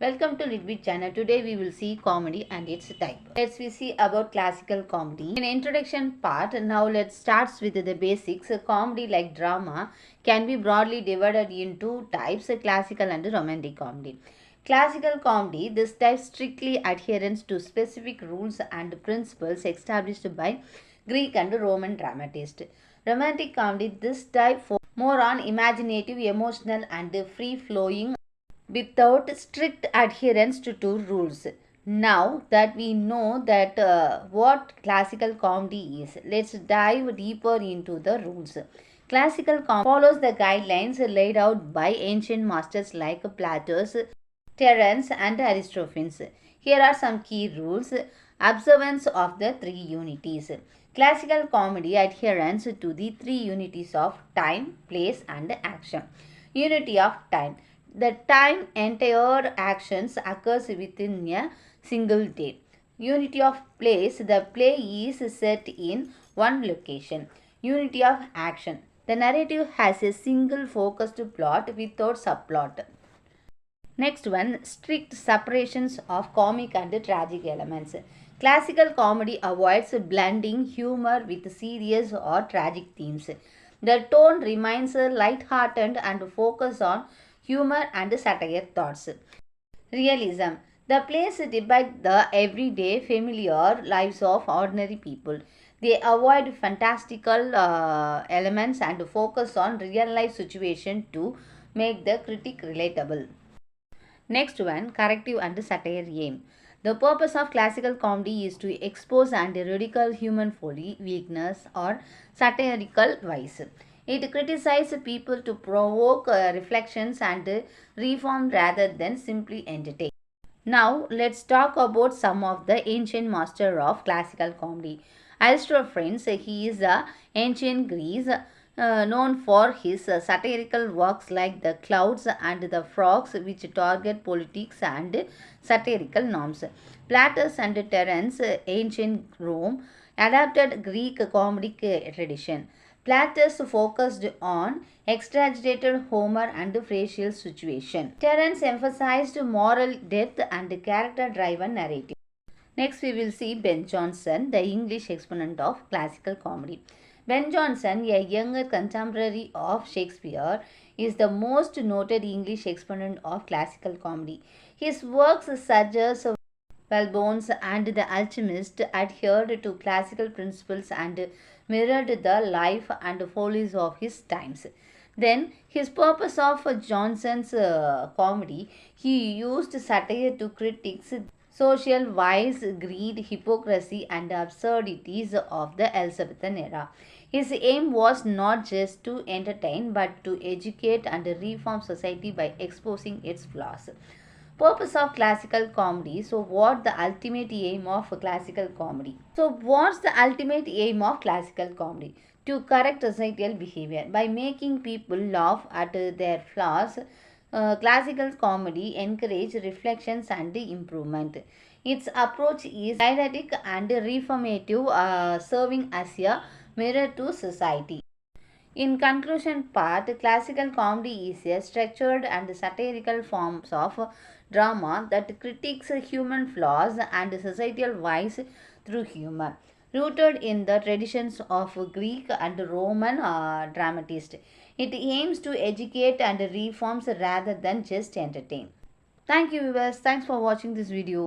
Welcome to Litbit channel. Today we will see comedy and its type. Let's we see about classical comedy. In introduction part, now let's start with the basics. Comedy like drama can be broadly divided into types, classical and romantic comedy. Classical comedy, this type strictly adherence to specific rules and principles established by Greek and Roman dramatists. Romantic comedy, this type more on imaginative, emotional and free-flowing without strict adherence to two rules. Now that we know that what classical comedy is, let's dive deeper into the rules. Classical comedy follows the guidelines laid out by ancient masters like Plato, Terence and Aristophanes. Here are some key rules. Observance of the three unities. Classical comedy adherence to the three unities of time, place and action. Unity of time. The time entire actions occurs within a single day. Unity of place. The play is set in one location. Unity of action. The narrative has a single focused plot without subplot. Next one, strict separations of comic and tragic elements. Classical comedy avoids blending humor with serious or tragic themes. The tone remains light-hearted and focus on humor and satire thoughts. Realism. The plays depict the everyday, familiar lives of ordinary people. They avoid fantastical elements and focus on real-life situations to make the critic relatable. Next one, corrective and satire aim. The purpose of classical comedy is to expose and ridicule human folly, weakness or satirical vice. It criticizes people to provoke reflections and reform rather than simply entertain. Now, let's talk about some of the ancient masters of classical comedy. Aristophanes, he is a ancient Greece known for his satirical works like The Clouds and The Frogs, which target politics and satirical norms. Plato and Terence, ancient Rome, adapted Greek comedic tradition. Plautus focused on exaggerated humor and facial situation. Terence emphasized moral depth and character-driven narrative. Next, we will see Ben Jonson, the English exponent of classical comedy. Ben Jonson, a younger contemporary of Shakespeare, is the most noted English exponent of classical comedy. His works such as Wellbones and The Alchemist adhered to classical principles and mirrored the life and follies of his times. Then, his purpose of Jonson's comedy, he used satire to critique social vice, greed, hypocrisy and absurdities of the Elizabethan era. His aim was not just to entertain but to educate and reform society by exposing its flaws. Purpose of classical comedy. So what the ultimate aim of classical comedy? So what's the ultimate aim of classical comedy? To correct societal behavior by making people laugh at their flaws. Classical comedy encourage reflections and improvement. Its approach is didactic and reformative, serving as a mirror to society. In conclusion part, classical comedy is a structured and satirical forms of drama that critiques human flaws and societal vice through humor, rooted in the traditions of Greek and Roman dramatists. It aims to educate and reform rather than just entertain. Thank you viewers. Thanks for watching this video.